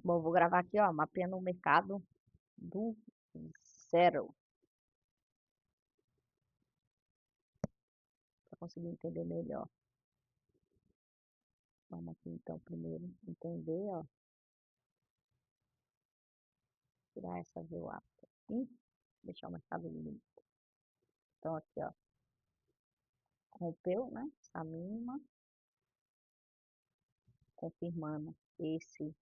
Bom, vou gravar aqui, ó, mapeando o mercado do zero, para conseguir entender melhor. Vamos aqui, então, primeiro entender, ó, tirar essa VWAP aqui, deixar o mercado limpo. Então, aqui, ó, rompeu, né, essa mínima, confirmando esse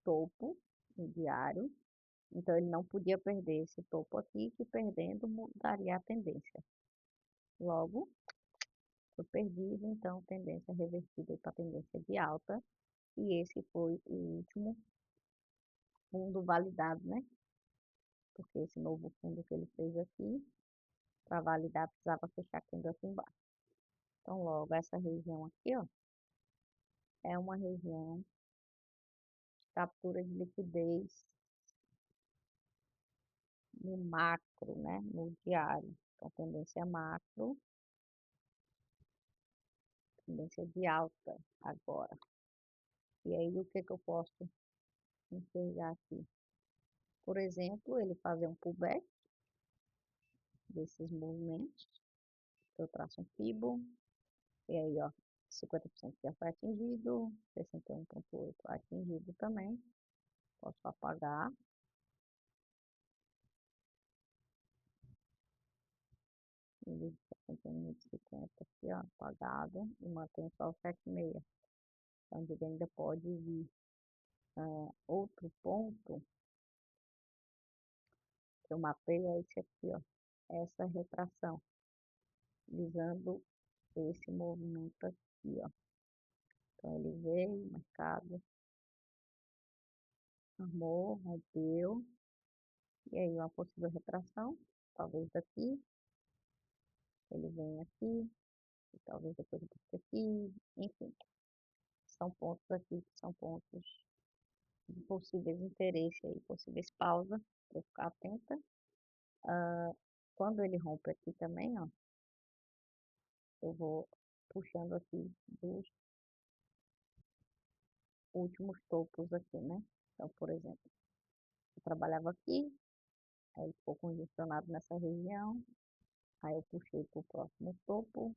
topo no diário. Então, ele não podia perder esse topo aqui, que perdendo mudaria a tendência. Logo, foi perdido, então, tendência revertida para tendência de alta. E esse foi o último fundo validado, né? Porque esse novo fundo que ele fez aqui, para validar, precisava fechar candle aqui embaixo. Então, logo, essa região aqui, ó, é uma região de captura de liquidez no macro, né? No diário. Então, tendência macro, tendência de alta agora. E aí, o que eu posso enxergar aqui? Por exemplo, ele fazer um pullback desses movimentos. Eu traço um Fibo, e aí, ó, 50% já foi atingido, 61,8 atingido também. Posso apagar. Em 61,50 aqui, ó, apagado. E mantém só o 7,6. Então, ele ainda pode vir. Outro ponto que eu mapeio é esse aqui, ó. Essa retração. Visando esse movimento aqui, ó. Então, ele veio, mercado, armou, rompeu. E aí, uma possível retração, talvez daqui. Ele vem aqui, e talvez depois eu busque aqui, enfim. São pontos aqui que são pontos de possíveis interesses aí, possíveis pausas, para eu ficar atenta. Quando ele rompe aqui também, ó, eu vou puxando aqui dos últimos topos aqui, né? Então, por exemplo, eu trabalhava aqui, aí ele ficou congestionado nessa região, aí eu puxei para o próximo topo,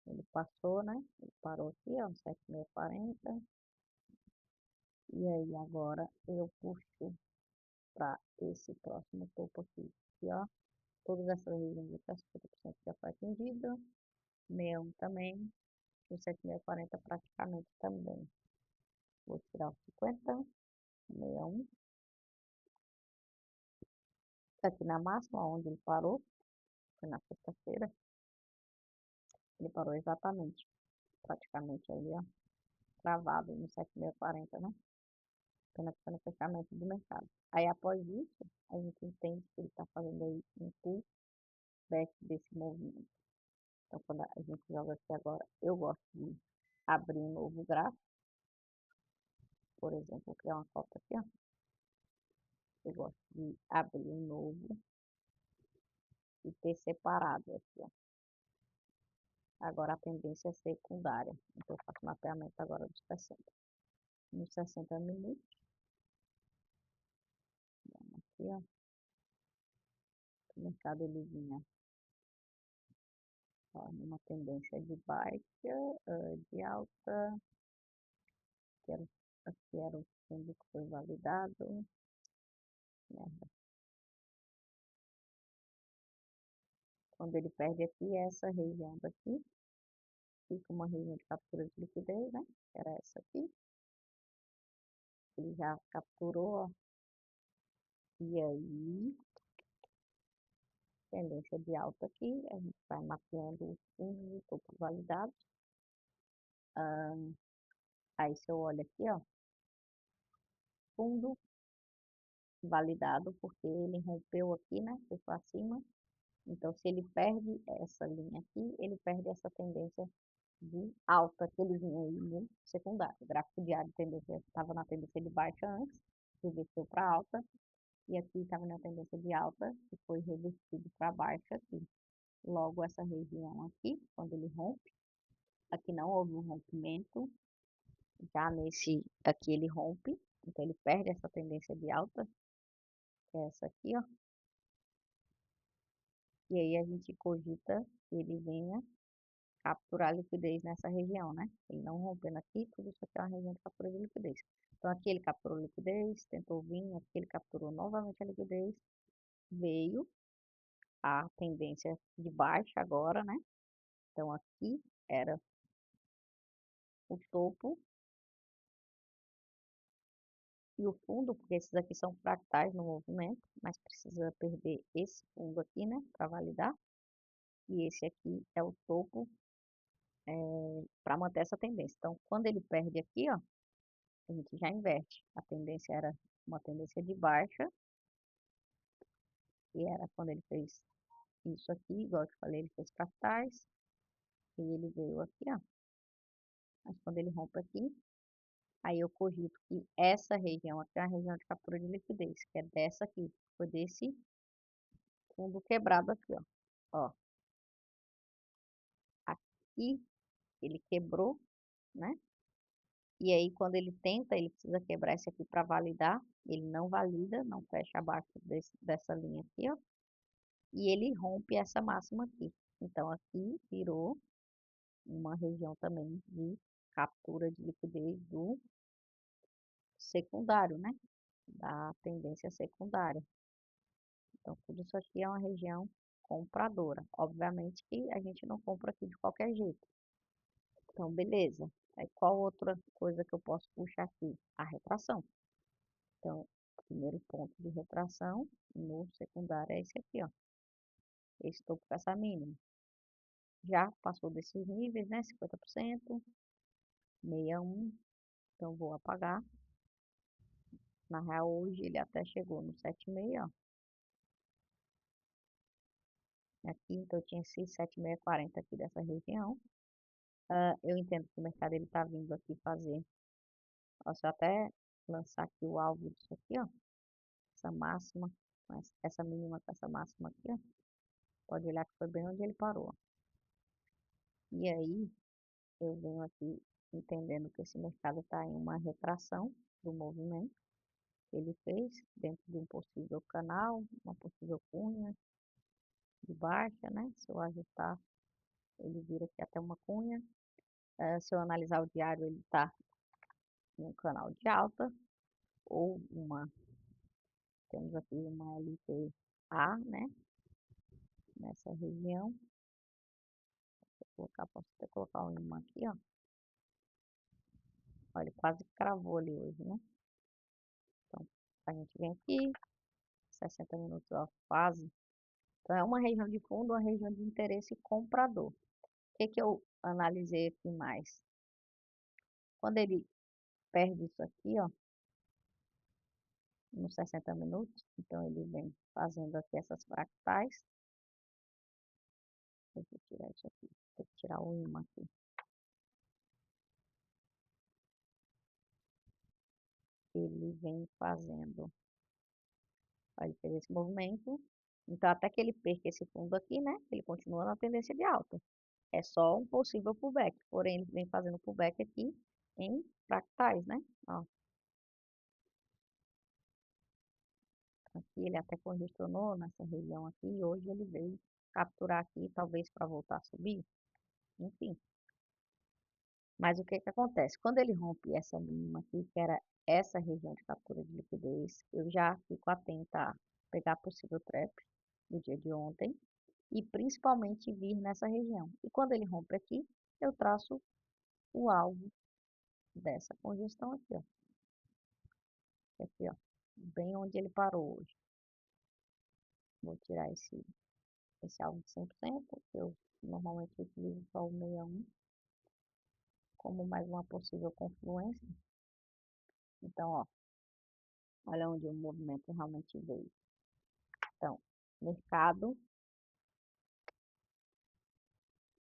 ele passou, né? Ele parou aqui, ó, 7,640. E aí agora eu puxo para esse próximo topo aqui, ó. Todas essas regiões aqui, 50% já foi atingido, 61 também, e 7,640 praticamente também. Vou tirar o 50, 61. Aqui na máxima, onde ele parou, foi na sexta-feira, ele parou exatamente, praticamente ali, ó, travado no 7,640, né? Apenas no fechamento do mercado. Aí após isso, a gente entende que ele está fazendo aí um pullback desse movimento. Então, quando a gente joga aqui agora, eu gosto de abrir um novo gráfico. Por exemplo, vou criar uma cópia aqui, ó. Eu gosto de abrir um novo e ter separado aqui, ó. Agora a tendência é secundária. Então, eu faço mapeamento agora dos 60. Nos 60 minutos. Aqui, ó. O mercado ele vinha, ó, numa tendência de baixa, de alta. Aqui era o fundo que foi validado. Merda. Quando ele perde aqui, essa região daqui, fica uma região de captura de liquidez, né? Era essa aqui. Ele já capturou, ó. E aí, tendência de alta aqui, a gente vai mapeando os fundos de topo validados. Aí, se eu olho aqui, ó, fundo validado, porque ele rompeu aqui, né? Foi para cima. Então, se ele perde essa linha aqui, ele perde essa tendência de alta que ele vinha aí no secundário. O gráfico diário estava na tendência de baixa antes, reverteu para alta, e aqui estava na tendência de alta, que foi revertido para baixa aqui. Logo, essa região aqui, quando ele rompe, aqui não houve um rompimento, já nesse aqui ele rompe, Então, ele perde essa tendência de alta, que é essa aqui, ó. E aí a gente cogita que ele venha capturar liquidez nessa região, né? Ele não rompendo aqui, tudo isso aqui é uma região de captura de liquidez. Então, aqui ele capturou liquidez, tentou vir, aqui ele capturou novamente a liquidez, veio a tendência de baixa agora, né? Então, aqui era o topo e o fundo, porque esses aqui são fractais no movimento, mas precisa perder esse fundo aqui, né, para validar. E esse aqui é o topo para manter essa tendência. Então, quando ele perde aqui, ó, a gente já inverte. A tendência era uma tendência de baixa, e era quando ele fez isso aqui, igual eu te falei, ele fez fractais, e ele veio aqui, ó. Mas quando ele rompe aqui, aí eu cogito que essa região aqui é a região de captura de liquidez, que é dessa aqui, foi desse fundo quebrado aqui, ó. Ó, aqui ele quebrou, né? E aí, quando ele tenta, ele precisa quebrar esse aqui para validar. Ele não valida, não fecha abaixo dessa linha aqui, ó. E ele rompe essa máxima aqui. Então, aqui virou uma região também de captura de liquidez do secundário, né? Da tendência secundária. Então, tudo isso aqui é uma região compradora. Obviamente que a gente não compra aqui de qualquer jeito. Então, beleza. Aí, qual outra coisa que eu posso puxar aqui? A retração. Então, primeiro ponto de retração no secundário é esse aqui, ó. Esse topo com essa mínima. Já passou desses níveis, né? 50%, 61. Então, vou apagar. Na real, hoje ele até chegou no 7,6, ó. Aqui, então, eu tinha esse 7,640 aqui dessa região. Eu entendo que o mercado ele tá vindo aqui fazer. Ó, se eu até lançar aqui o alvo disso aqui, ó. Essa máxima, essa mínima com essa máxima aqui, ó. Pode olhar que foi bem onde ele parou, ó. E aí, eu venho aqui entendendo que esse mercado está em uma retração do movimento que ele fez dentro de um possível canal, uma possível cunha de baixa, né? Se eu ajustar, ele vira aqui até uma cunha. Se eu analisar o diário, ele está em um canal de alta ou temos aqui uma LTA, né? Nessa região. Posso até colocar um imã aqui, ó. Olha, quase cravou ali hoje, né? Então, a gente vem aqui, 60 minutos off fase. Então, é uma região de fundo, uma região de interesse comprador. O que eu analisei aqui mais? Quando ele perde isso aqui, ó, nos 60 minutos, então ele vem fazendo aqui essas fractais. Deixa eu tirar isso aqui, tem que tirar o imã aqui. Ele vem fazendo, ó, ele fez esse movimento, então até que ele perca esse fundo aqui, né, ele continua na tendência de alta. É só um possível pullback, porém ele vem fazendo pullback aqui em fractais, né, ó. Aqui ele até congestionou nessa região aqui e hoje ele veio capturar aqui, talvez para voltar a subir, enfim. Mas o que que acontece? Quando ele rompe essa mínima aqui, que era essa região de captura de liquidez, eu já fico atenta a pegar possível trap do dia de ontem e principalmente vir nessa região. E quando ele rompe aqui, eu traço o alvo dessa congestão aqui, ó. Aqui, ó, bem onde ele parou hoje. Vou tirar esse alvo de 100%, que eu normalmente utilizo só o 61 como mais uma possível confluência. Então, ó, olha onde o movimento realmente veio. Então, mercado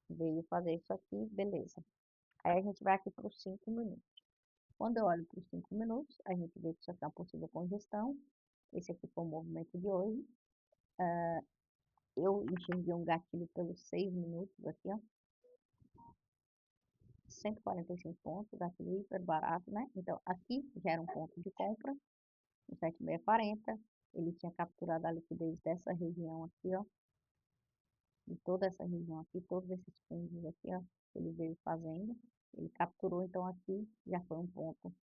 veio fazer isso aqui, beleza. Aí a gente vai aqui para os 5 minutos. Quando eu olho para os 5 minutos, a gente vê que isso aqui é uma possível congestão. Esse aqui foi o movimento de hoje. Eu enxerguei um gatilho pelos 6 minutos aqui, ó. 145 pontos, gatilho hiper barato, né? Então, aqui já era um ponto de compra, no 7640. Ele tinha capturado a liquidez dessa região aqui, ó, de toda essa região aqui, todos esses fundos aqui, ó, ele veio fazendo. Ele capturou, então aqui já foi um ponto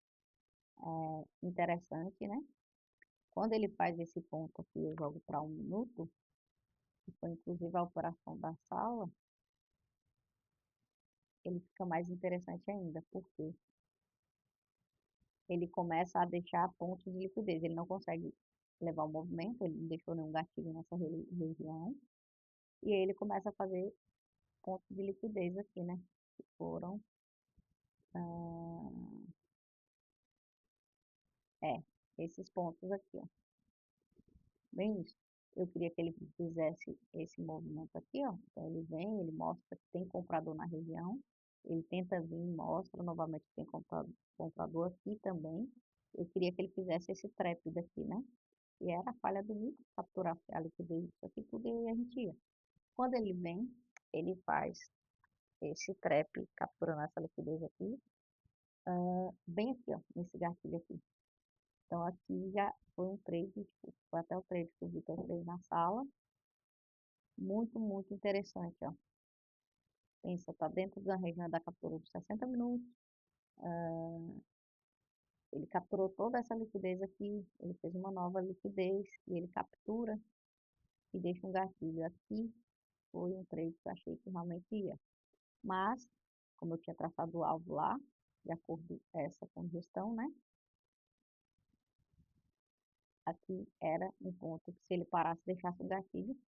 interessante, né? Quando ele faz esse ponto aqui, eu jogo para 1 minuto, que foi inclusive a operação da sala, ele fica mais interessante ainda, porque ele começa a deixar pontos de liquidez. Ele não consegue levar o movimento, ele não deixou nenhum gatilho nessa região. E aí ele começa a fazer pontos de liquidez aqui, né? Que foram, ah, esses pontos aqui, ó. Bem isso. Eu queria que ele fizesse esse movimento aqui, ó. Então ele vem, ele mostra que tem comprador na região. Ele tenta vir, mostra novamente que tem comprador aqui também. Eu queria que ele fizesse esse trap daqui, né? E era a falha do micro, capturar a liquidez disso aqui tudo e a gente ia. Quando ele vem, ele faz esse trap capturando essa liquidez aqui, bem aqui, ó, nesse gatilho aqui. Então aqui já foi um trade, tipo, foi até o trade que o Vitor fez na sala. Muito, muito interessante, ó. Pensa, tá dentro da região da captura de 60 minutos. Ele capturou toda essa liquidez aqui, ele fez uma nova liquidez e ele captura e deixa um gatilho aqui. Foi um trade que eu achei que realmente ia. Mas, como eu tinha traçado o alvo lá, de acordo com essa congestão, né? Aqui era um ponto que se ele parasse e deixasse o gatilho,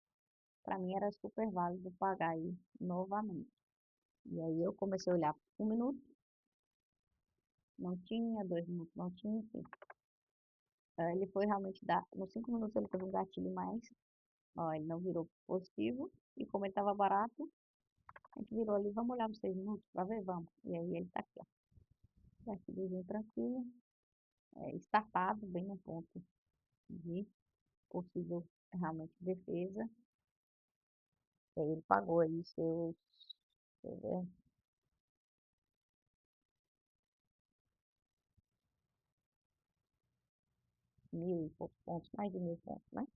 para mim era super válido pagar aí novamente. E aí eu comecei a olhar 1 minuto, não tinha, 2 minutos não tinha, enfim. Ele foi realmente dar, nos 5 minutos ele teve um gatilho mais, ó, ele não virou positivo, e como ele estava barato, a gente virou ali, vamos olhar nos 6 minutos para ver, vamos. E aí ele tá aqui, ó, gatilhozinho tranquilo, estartado, bem no ponto de possível realmente defesa. E aí ele pagou aí seus, deixa eu ver, 1.000 e poucos pontos, mais de 1.000 pontos, né?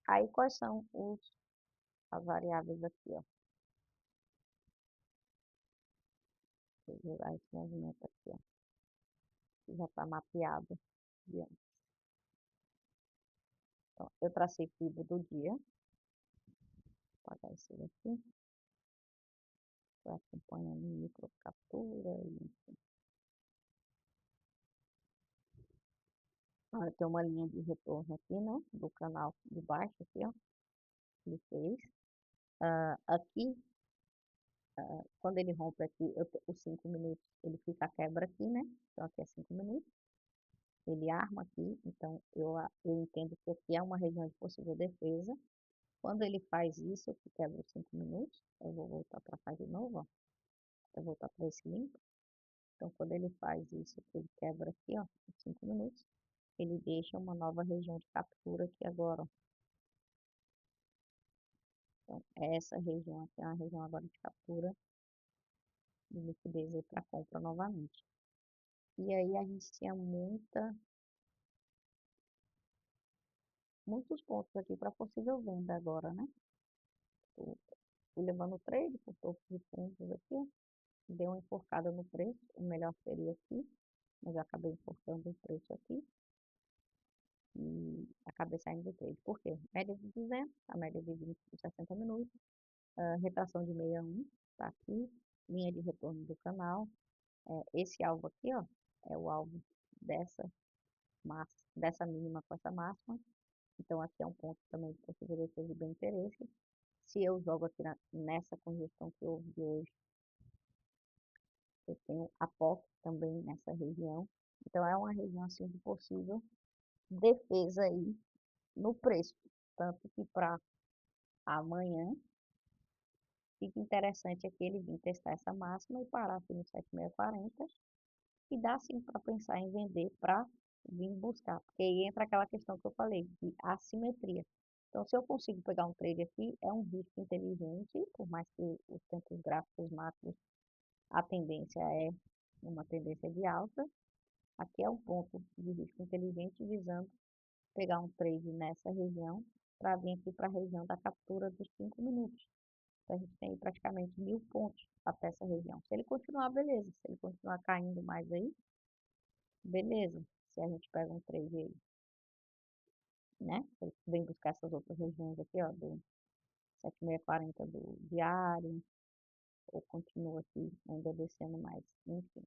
Aí quais são as variáveis aqui, ó? Vou jogar esse movimento aqui, ó, que já está mapeado de antes. Então, eu tracei FIBO do dia, vou apagar esse aqui, vai acompanhando micro captura, enfim. Ah, tem uma linha de retorno aqui, né, do canal de baixo aqui, ó, que ele fez. Aqui, quando ele rompe aqui, os 5 minutos, ele fica a quebra aqui, né, então aqui é 5 minutos. Ele arma aqui, então eu entendo que aqui é uma região de possível defesa. Quando ele faz isso, que quebra os 5 minutos, eu vou voltar para cá de novo, ó, eu vou voltar para esse link. Então, quando ele faz isso, ele quebra aqui, ó, os 5 minutos, ele deixa uma nova região de captura aqui agora, ó. Então, essa região aqui é uma região agora de captura de liquidez aí para compra novamente. E aí a gente tinha muitos pontos aqui para possível venda agora, né? Fui levando o trade por todos os pontos aqui, ó. Deu uma enforcada no preço, o melhor seria aqui, mas eu acabei enforcando o preço aqui e acabei saindo do trade. Por quê? Média de 200, a média de 20 e 60 minutos, retração de 61, tá aqui, linha de retorno do canal. Esse alvo aqui, ó, é o alvo dessa mínima com essa máxima. Então, aqui é um ponto também que você deveria ter de bem interesse. Se eu jogo aqui nessa congestão que houve de hoje, eu tenho aporte também nessa região. Então, é uma região assim de possível defesa aí no preço. Tanto que para amanhã, fica interessante aqui ele vir testar essa máxima e parar aqui no 7640 e dá sim para pensar em vender para vir buscar. Porque aí entra aquela questão que eu falei, de assimetria. Então, se eu consigo pegar um trade aqui, é um risco inteligente, por mais que os tempos gráficos macros a tendência é uma tendência de alta. Aqui é um ponto de risco inteligente visando pegar um trade nessa região para vir aqui para a região da captura dos 5 minutos. Então, a gente tem praticamente 1.000 pontos até essa região. Se ele continuar, beleza. Se ele continuar caindo mais aí, beleza. Se a gente pega um trade aí, né? Ele vem buscar essas outras regiões aqui, ó, do 7640 do diário, ou continua aqui ainda descendo mais. Enfim.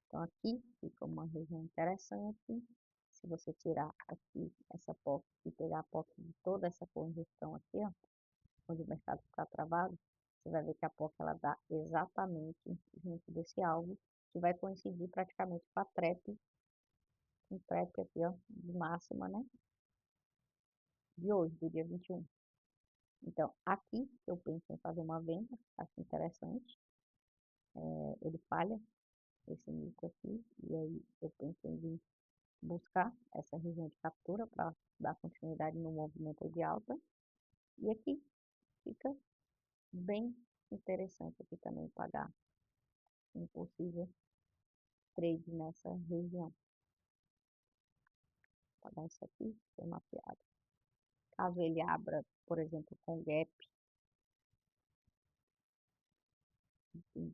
Então, aqui fica uma região interessante. Se você tirar aqui essa POC e pegar a POC de toda essa conjunção aqui, ó, onde o mercado está travado, você vai ver que a POC ela dá exatamente junto desse alvo, que vai coincidir praticamente com a TREP, um TREP aqui, ó, de máxima, né, de hoje, do dia 21. Então, aqui eu penso em fazer uma venda, acho interessante, ele falha esse micro aqui, e aí eu penso em vir buscar essa região de captura para dar continuidade no movimento de alta. E aqui fica bem interessante aqui também pagar um possível trade nessa região. Pagar isso aqui, foi mapeado. Caso ele abra, por exemplo, com gap,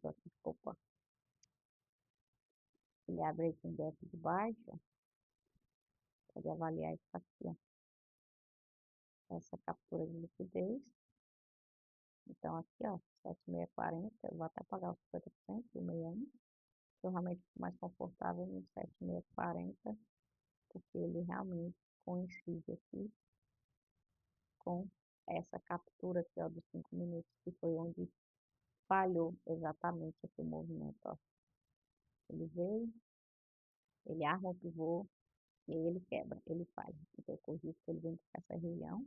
aqui, opa, ele abre aí com gap de baixa, pode avaliar isso aqui, ó, essa captura de liquidez. Então aqui, ó, 7640, eu vou até pagar os 50% do meio ano. Eu realmente fico mais confortável no 7640, porque ele realmente coincide aqui com essa captura aqui, ó, dos 5 minutos, que foi onde falhou exatamente aqui o movimento, ó. Ele veio, ele arma o pivô, e aí ele quebra, ele falha. Então, eu corrijo que ele vem para essa região,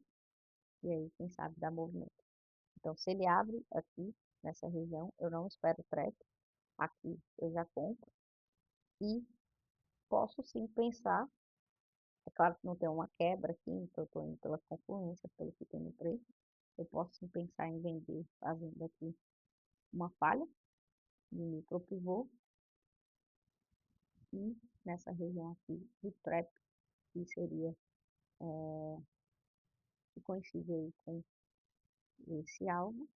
e aí, quem sabe, dá movimento. Então, se ele abre aqui, nessa região, eu não espero trap, aqui eu já compro, e posso sim pensar. É claro que não tem uma quebra aqui, então eu estou indo pela confluência, pelo que tem no preço. Eu posso sim pensar em vender, fazendo aqui uma falha de micro pivô e nessa região aqui de trap, que seria, que coincide aí com esse alvo.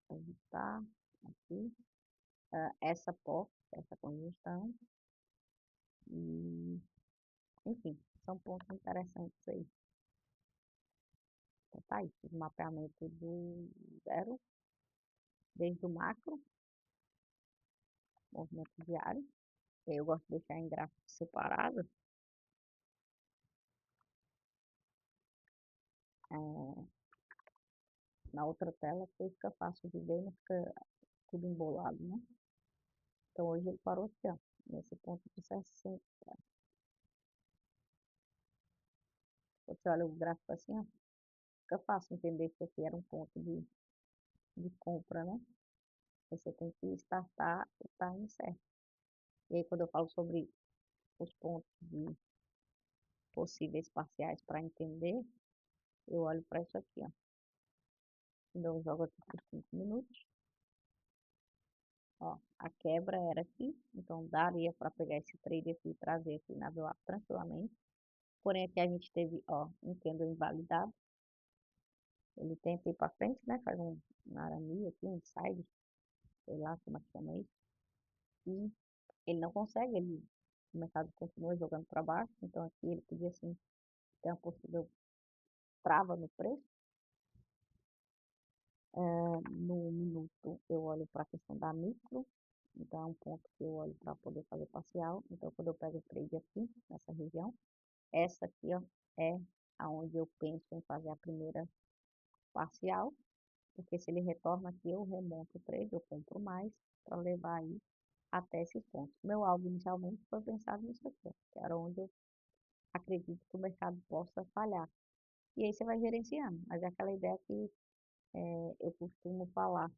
Ajustar aqui, essa POC, essa conjunção, e enfim, são pontos interessantes aí. Então tá aí, fiz o mapeamento do zero, desde o macro, movimento diário. Eu gosto de deixar em gráfico separado. Na outra tela, porque fica fácil de ver, não fica tudo embolado, né? Então hoje ele parou aqui, ó, nesse ponto de 60. Você olha o gráfico assim, ó, fica fácil entender que aqui era um ponto de compra, né? Você tem que startar o time certo. E aí, quando eu falo sobre os pontos de possíveis parciais para entender, eu olho para isso aqui, ó. Então, eu jogo aqui por 5 minutos. Ó, a quebra era aqui, então daria para pegar esse trade aqui e trazer aqui na VWAP tranquilamente. Porém, aqui a gente teve, ó, um candle invalidado. Ele tenta ir para frente, né? Faz um arame aqui, um side, sei lá como é que chama isso. E ele não consegue, o mercado continua jogando para baixo. Então, aqui ele podia, assim, ter uma possível trava no preço. No minuto, eu olho para a questão da micro. Então, é um ponto que eu olho para poder fazer parcial. Então, quando eu pego o trade aqui, nessa região, essa aqui, ó, é aonde eu penso em fazer a primeira parcial, porque se ele retorna aqui, eu remonto o trade, eu compro mais para levar aí até esses pontos. Meu alvo inicialmente foi pensado nisso aqui, ó, que era onde eu acredito que o mercado possa falhar. E aí você vai gerenciando, mas é aquela ideia que eu costumo falar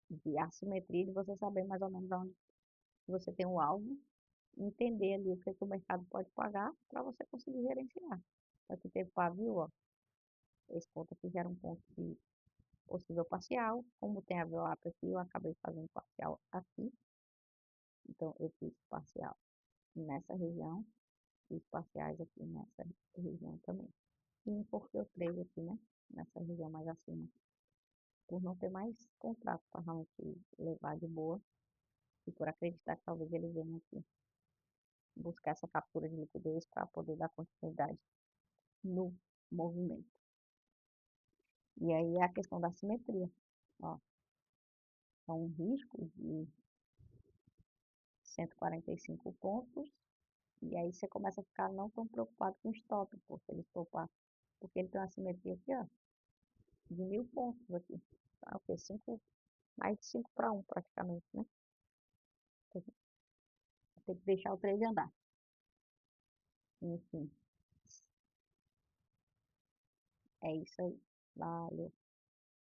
de assimetria, de você saber mais ou menos onde você tem um alvo, entender ali o que o mercado pode pagar para você conseguir gerenciar. Aqui teve pavio, ó, esse ponto aqui gera um ponto de possível parcial. Como tem a VWAP aqui, eu acabei fazendo parcial aqui. Então, eu fiz parcial nessa região, fiz parciais aqui nessa região também. E porque eu trade aqui, né? Nessa região mais acima. Por não ter mais contrato para realmente levar de boa. E por acreditar que talvez ele venha aqui buscar essa captura de liquidez para poder dar continuidade no movimento. E aí é a questão da simetria. Ó, é um risco de 145 pontos. E aí você começa a ficar não tão preocupado com o stop, porque ele estopar. Porque ele tem uma simetria aqui, ó, de 1000 pontos aqui. Tá, o quê? Mais de 5 para 1 praticamente, né? Tem que deixar o trade andar. Enfim, é isso aí. Valeu.